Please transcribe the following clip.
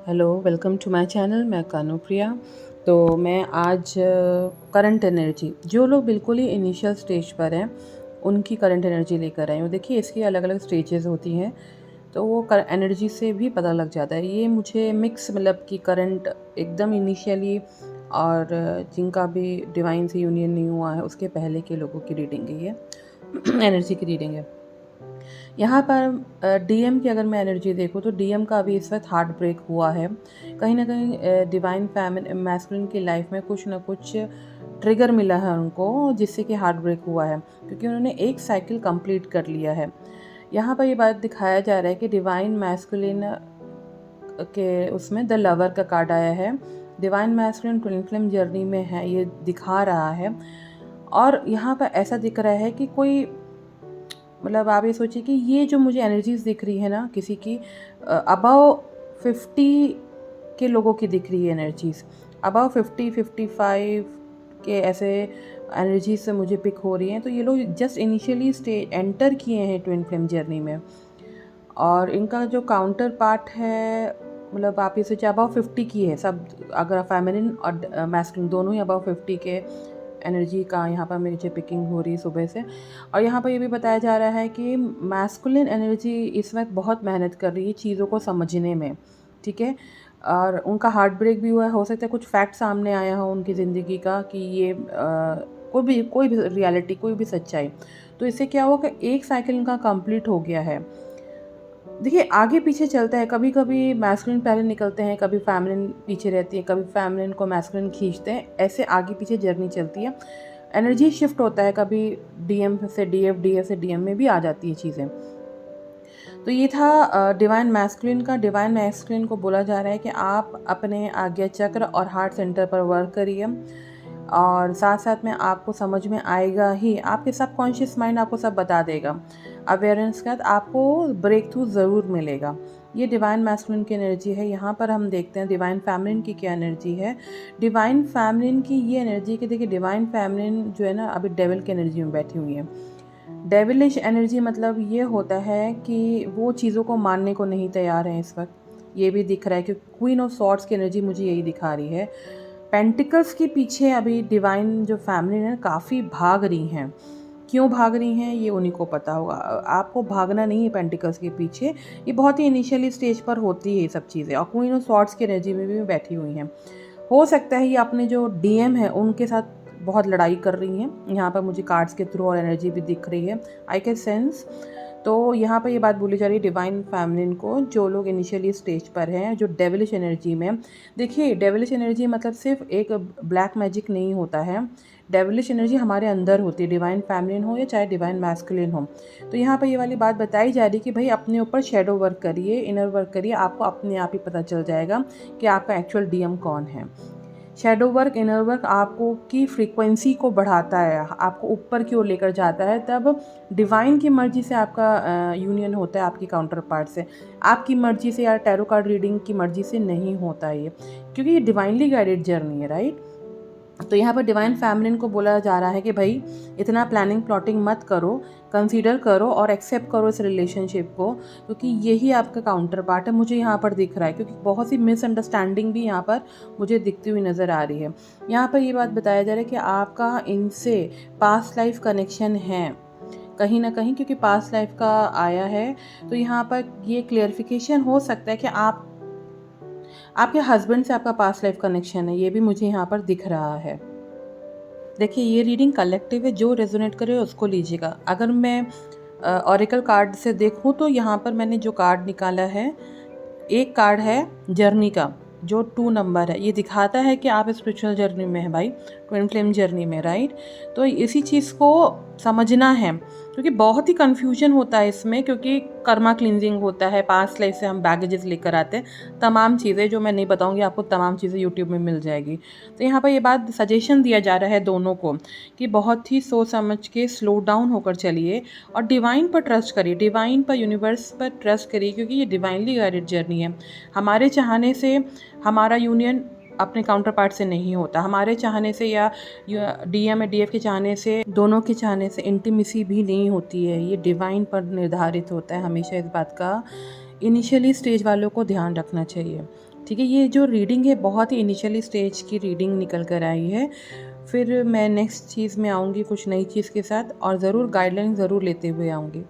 Hello, welcome to my channel. मैं कानुप्रिया। तो मैं आज करंट एनर्जी, जो लोग बिल्कुल ही इनिशियल स्टेज पर हैं उनकी करंट एनर्जी लेकर आई हूँ। देखिए, इसकी अलग अलग स्टेजेस होती हैं, तो वो एनर्जी से भी पता लग जाता है। ये मुझे मिक्स मतलब कि करंट एकदम इनिशियली और जिनका भी डिवाइन से यूनियन नहीं हुआ है उसके पहले के लोगों की रीडिंग है ये एनर्जी की रीडिंग है। यहाँ पर डीएम की अगर मैं एनर्जी देखूँ तो डीएम का अभी इस वक्त हार्ट ब्रेक हुआ है। कहीं ना कहीं डिवाइन फैमिली मैस्कुलिन की लाइफ में कुछ ना कुछ ट्रिगर मिला है उनको, जिससे कि हार्ट ब्रेक हुआ है, क्योंकि उन्होंने एक साइकिल कंप्लीट कर लिया है। यहाँ पर ये बात दिखाया जा रहा है कि डिवाइन मैस्कुलिन के उसमें द लवर का कार्ड आया है। Divine masculine twin flame journey में है, ये दिखा रहा है। और यहाँ पर ऐसा दिख रहा है कि कोई मतलब आप ये सोचिए कि ये जो मुझे एनर्जीज दिख रही है ना, किसी की अबव 50 के लोगों की दिख रही है एनर्जीज। अबव 50-55 के ऐसे एनर्जीज से मुझे पिक हो रही हैं। तो ये लोग जस्ट इनिशियली स्टेज एंटर किए हैं ट्विन फ्लेम जर्नी में, और इनका जो काउंटर पार्ट है, मतलब आप ये सोचिए अबव 50 की है सब। अगर फेमिनिन और मैस्कुलिन दोनों ही अबव 50 के एनर्जी का यहाँ पर मुझे पिकिंग हो रही है सुबह से। और यहाँ पर ये भी बताया जा रहा है कि मैस्कुलिन एनर्जी इस वक्त बहुत मेहनत कर रही है चीज़ों को समझने में, ठीक है। और उनका हार्ट ब्रेक भी हुआ है। हो सकता है कुछ फैक्ट सामने आया हो उनकी ज़िंदगी का कि ये कोई भी रियलिटी, कोई भी सच्चाई। तो इससे क्या हुआ कि एक साइकिल इनका कंप्लीट हो गया है। देखिए, आगे पीछे चलता है, कभी कभी मैस्कुलिन पहले निकलते हैं, कभी फेमिनिन पीछे रहती है, कभी फेमिनिन को मैस्कुलिन खींचते हैं, ऐसे आगे पीछे जर्नी चलती है। एनर्जी शिफ्ट होता है, कभी डीएम से डीएफ, डीएफ से डीएम में भी आ जाती है चीज़ें। तो ये था डिवाइन मैस्कुलिन का। डिवाइन मैस्कुलिन को बोला जा रहा है कि आप अपने आज्ञा चक्र और हार्ट सेंटर पर वर्क करिए, और साथ साथ में आपको समझ में आएगा ही, आपके सबकॉन्शियस माइंड आपको सब बता देगा। अवेयरनेस के बाद आपको ब्रेक थ्रू ज़रूर मिलेगा। ये डिवाइन मैस्कुलिन की एनर्जी है। यहाँ पर हम देखते हैं डिवाइन फैमिलिन की क्या एनर्जी है। डिवाइन फैमिलिन की ये एनर्जी कि देखिए, डिवाइन फैमिलिन जो है ना, अभी डेविल की एनर्जी में बैठी हुई है। डेविलिश एनर्जी मतलब ये होता है कि वो चीज़ों को मानने को नहीं तैयार है इस वक्त। ये भी दिख रहा है कि क्वीन ऑफ सॉर्ड्स की एनर्जी मुझे यही दिखा रही है। पेंटिकल्स के पीछे अभी डिवाइन जो फैमिली है काफ़ी भाग रही हैं। क्यों भाग रही हैं ये उन्हीं को पता होगा। आपको भागना नहीं है पेंटिकल्स के पीछे। ये बहुत ही इनिशियली स्टेज पर होती है ये सब चीज़ें, और क्वीन ऑफ सॉर्ड्स की एनर्जी में भी बैठी हुई हैं। हो सकता है ये अपने जो डीएम है उनके साथ बहुत लड़ाई कर रही हैं। यहाँ पर मुझे कार्ड्स के थ्रू और एनर्जी भी दिख रही है, आई कैन सेंस। तो यहाँ पर ये बात बोली जा रही है डिवाइन फैमिलिन को, जो लोग इनिशियली स्टेज पर हैं, जो डेविलिश एनर्जी में। देखिए, डेविलिश एनर्जी मतलब सिर्फ एक ब्लैक मैजिक नहीं होता है। डेविलिश एनर्जी हमारे अंदर होती है, डिवाइन फैमिलिन हो या चाहे डिवाइन मैस्कुलिन हो। तो यहाँ पर ये वाली बात बताई जा रही है कि भाई अपने ऊपर शेडो वर्क करिए, इनर वर्क करिए, आपको अपने आप ही पता चल जाएगा कि आपका एक्चुअल डीएम कौन है। शैडो वर्क, इनर वर्क आपको की फ्रीक्वेंसी को बढ़ाता है, आपको ऊपर की ओर लेकर जाता है। तब डिवाइन की मर्जी से आपका यूनियन होता है आपकी काउंटर पार्ट से। आपकी मर्जी से या टैरो कार्ड रीडिंग की मर्जी से नहीं होता ये, क्योंकि ये डिवाइनली गाइडेड जर्नी है, राइट। तो यहाँ पर डिवाइन फैमिलिन को बोला जा रहा है कि भाई इतना प्लानिंग प्लॉटिंग मत करो, कंसीडर करो और एक्सेप्ट करो इस रिलेशनशिप को, क्योंकि यही आपका काउंटर पार्ट है। मुझे यहाँ पर दिख रहा है, क्योंकि बहुत सी मिसअंडरस्टैंडिंग भी यहाँ पर मुझे दिखती हुई नज़र आ रही है। यहाँ पर ये बात बताया जा रहा है कि आपका इनसे पास्ट लाइफ कनेक्शन है कहीं ना कहीं, क्योंकि पास्ट लाइफ का आया है। तो यहाँ पर ये क्लियरिफिकेशन हो सकता है कि आपके हस्बैंड से आपका पास्ट लाइफ कनेक्शन है, ये भी मुझे यहाँ पर दिख रहा है। देखिए, ये रीडिंग कलेक्टिव है, जो रेजोनेट करे उसको लीजिएगा। अगर मैं ऑरिकल कार्ड से देखूँ तो यहाँ पर मैंने जो कार्ड निकाला है, एक कार्ड है जर्नी का, जो 2 नंबर है। ये दिखाता है कि आप स्पिरिचुअल जर्नी में हैं भाई, ट्विन फ्लेम जर्नी में, राइट। तो इसी चीज़ को समझना है, क्योंकि बहुत ही कन्फ्यूजन होता है इसमें, क्योंकि कर्मा क्लिनजिंग होता है, पास्ट लाइफ से हम बैगेजेस लेकर आते हैं, तमाम चीज़ें जो मैं नहीं बताऊंगी आपको, तमाम चीज़ें यूट्यूब में मिल जाएगी। तो यहाँ पर ये बात सजेशन दिया जा रहा है दोनों को कि बहुत ही सोच समझ के स्लो डाउन होकर चलिए और डिवाइन पर ट्रस्ट करिए, डिवाइन पर, यूनिवर्स पर ट्रस्ट करिए, क्योंकि ये डिवाइनली गाइडेड जर्नी है। हमारे चाहने से हमारा यूनियन अपने काउंटर पार्ट से नहीं होता, हमारे चाहने से या डीएम या डीएफ के चाहने से, दोनों के चाहने से इंटीमेसी भी नहीं होती है। ये डिवाइन पर निर्धारित होता है हमेशा। इस बात का इनिशियली स्टेज वालों को ध्यान रखना चाहिए। ठीक है, ये जो रीडिंग है बहुत ही इनिशियली स्टेज की रीडिंग निकल कर आई है। फिर मैं नेक्स्ट चीज़ में आऊँगी कुछ नई चीज़ के साथ और ज़रूर गाइडलाइन ज़रूर लेते हुए आऊँगी।